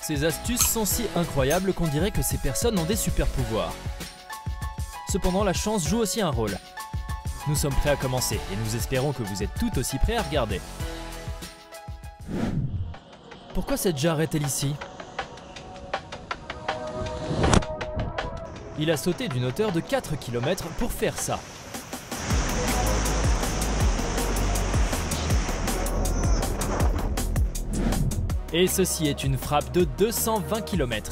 Ces astuces sont si incroyables qu'on dirait que ces personnes ont des super pouvoirs. Cependant, la chance joue aussi un rôle. Nous sommes prêts à commencer et nous espérons que vous êtes tout aussi prêts à regarder. Pourquoi cette jarre est-elle ici? Il a sauté d'une hauteur de 4 km pour faire ça. Et ceci est une frappe de 220 km.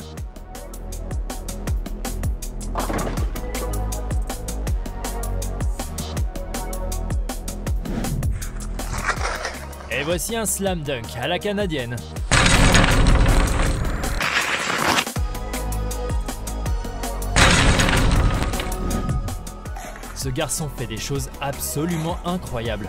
Et voici un slam dunk à la canadienne. Ce garçon fait des choses absolument incroyables.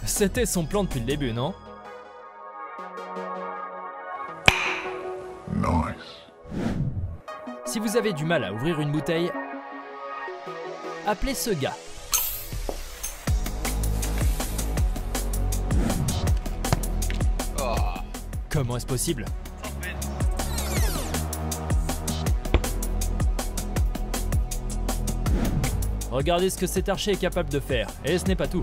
C'était son plan depuis le début, non? Nice. Si vous avez du mal à ouvrir une bouteille, appelez ce gars. Comment est-ce possible? Regardez ce que cet archer est capable de faire, et ce n'est pas tout.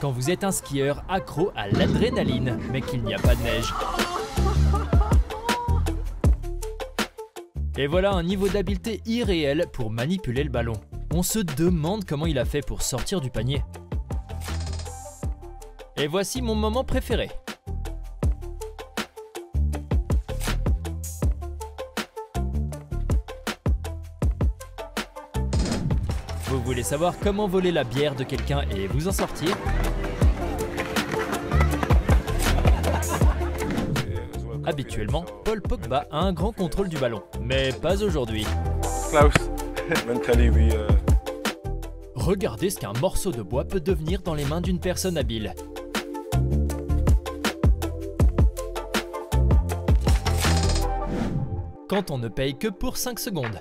Quand vous êtes un skieur accro à l'adrénaline, mais qu'il n'y a pas de neige. Et voilà un niveau d'habileté irréel pour manipuler le ballon. On se demande comment il a fait pour sortir du panier. Et voici mon moment préféré. Vous voulez savoir comment voler la bière de quelqu'un et vous en sortir? Habituellement, Paul Pogba a un grand contrôle du ballon, mais pas aujourd'hui. Klaus, mentally we. Regardez ce qu'un morceau de bois peut devenir dans les mains d'une personne habile. Quand on ne paye que pour 5 secondes.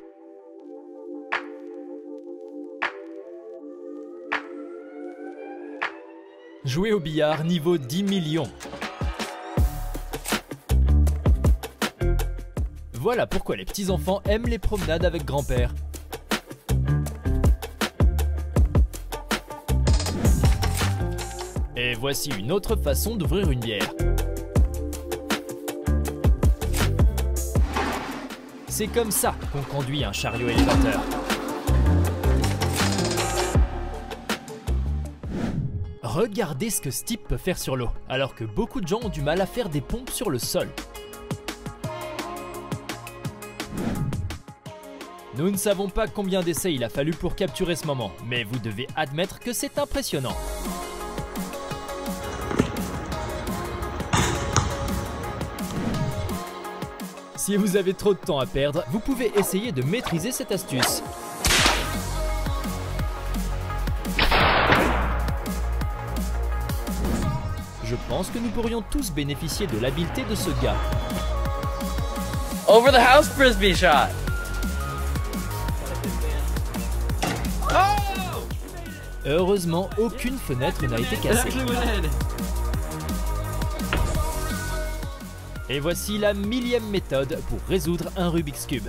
Jouer au billard niveau 10 millions. Voilà pourquoi les petits-enfants aiment les promenades avec grand-père. Et voici une autre façon d'ouvrir une bière. C'est comme ça qu'on conduit un chariot élévateur. Regardez ce que ce type peut faire sur l'eau, alors que beaucoup de gens ont du mal à faire des pompes sur le sol. Nous ne savons pas combien d'essais il a fallu pour capturer ce moment, mais vous devez admettre que c'est impressionnant. Si vous avez trop de temps à perdre, vous pouvez essayer de maîtriser cette astuce. Je pense que nous pourrions tous bénéficier de l'habileté de ce gars. Over the house frisbee shot. Heureusement, aucune fenêtre n'a été cassée. Et voici la 1000e méthode pour résoudre un Rubik's Cube.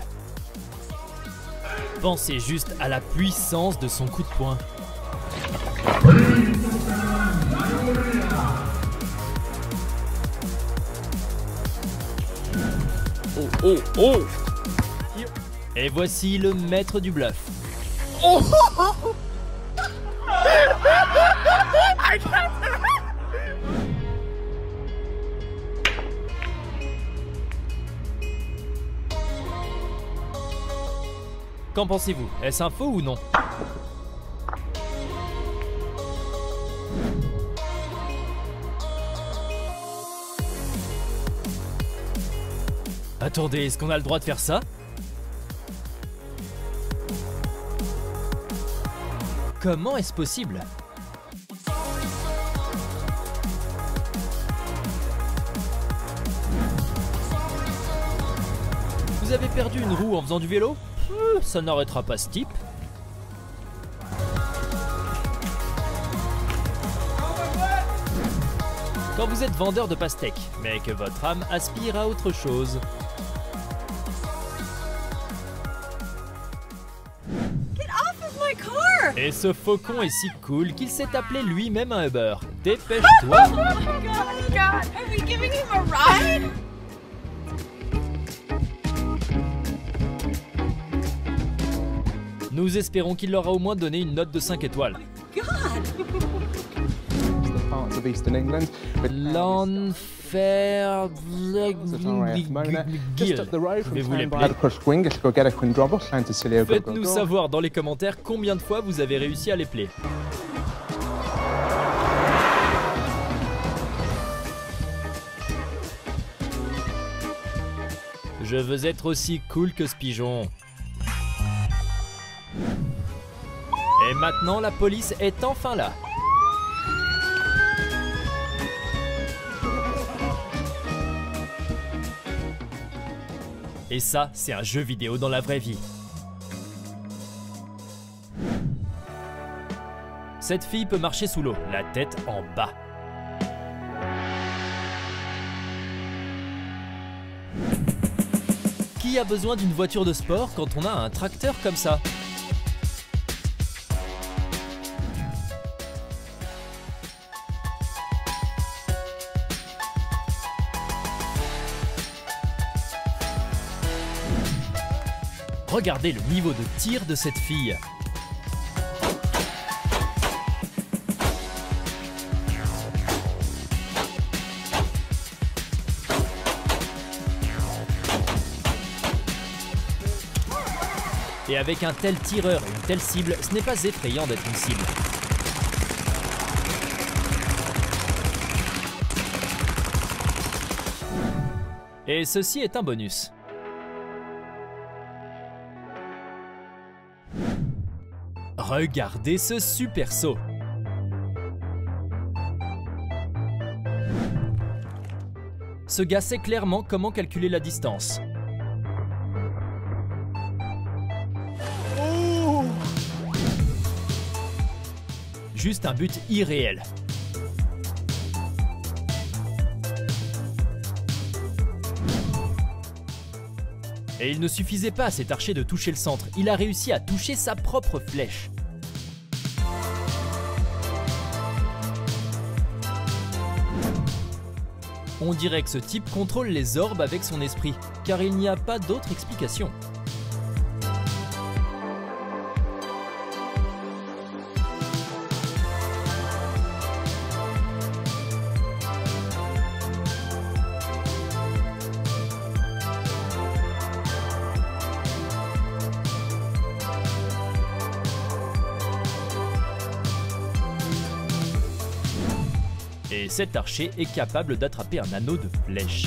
Pensez juste à la puissance de son coup de poing. Oh, oh, oh. Et voici le maître du bluff. Oh. Qu'en pensez-vous? Est-ce un faux ou non? Attendez, est-ce qu'on a le droit de faire ça? Comment est-ce possible? Vous avez perdu une roue en faisant du vélo? Ça n'arrêtera pas ce type. Quand vous êtes vendeur de pastèques, mais que votre âme aspire à autre chose. Et ce faucon est si cool qu'il s'est appelé lui-même un Uber. Dépêche-toi! Oh my God! Are we giving him a ride? Nous espérons qu'il leur a au moins donné une note de 5 étoiles. L'enfer... Pouvez-vous l'appeler? Faites-nous savoir dans les commentaires combien de fois vous avez réussi à les plaire. Je veux être aussi cool que ce pigeon. Et maintenant, la police est enfin là. Et ça, c'est un jeu vidéo dans la vraie vie. Cette fille peut marcher sous l'eau, la tête en bas. Qui a besoin d'une voiture de sport quand on a un tracteur comme ça? Regardez le niveau de tir de cette fille. Et avec un tel tireur et une telle cible, ce n'est pas effrayant d'être une cible. Et ceci est un bonus. Regardez ce super saut. Ce gars sait clairement comment calculer la distance. Juste un but irréel. Et il ne suffisait pas à cet archer de toucher le centre, il a réussi à toucher sa propre flèche. On dirait que ce type contrôle les orbes avec son esprit, car il n'y a pas d'autre explication. Et cet archer est capable d'attraper un anneau de flèche.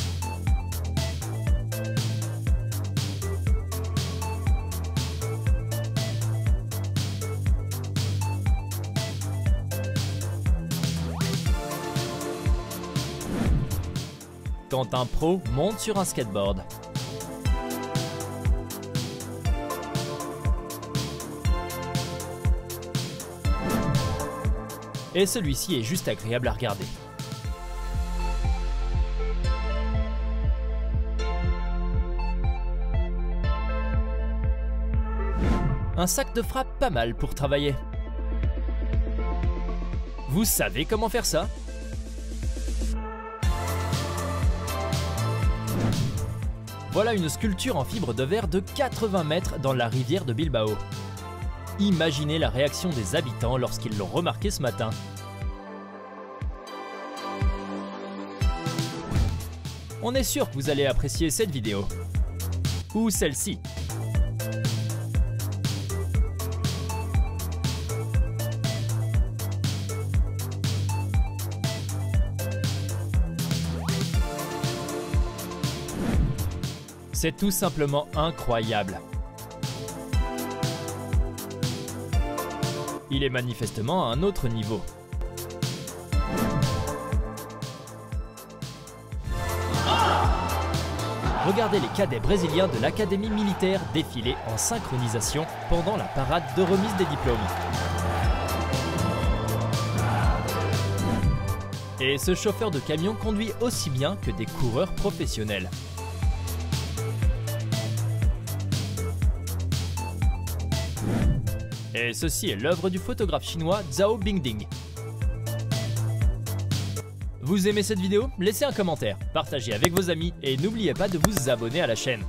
Quand un pro monte sur un skateboard. Et celui-ci est juste agréable à regarder. Un sac de frappe pas mal pour travailler. Vous savez comment faire ça? Voilà une sculpture en fibre de verre de 80 mètres dans la rivière de Bilbao. Imaginez la réaction des habitants lorsqu'ils l'ont remarqué ce matin. On est sûr que vous allez apprécier cette vidéo. Ou celle-ci. C'est tout simplement incroyable. il est manifestement à un autre niveau. Regardez les cadets brésiliens de l'académie militaire défiler en synchronisation pendant la parade de remise des diplômes. Et ce chauffeur de camion conduit aussi bien que des coureurs professionnels. Et ceci est l'œuvre du photographe chinois Zhao Bingding. Vous aimez cette vidéo? Laissez un commentaire, partagez avec vos amis et n'oubliez pas de vous abonner à la chaîne.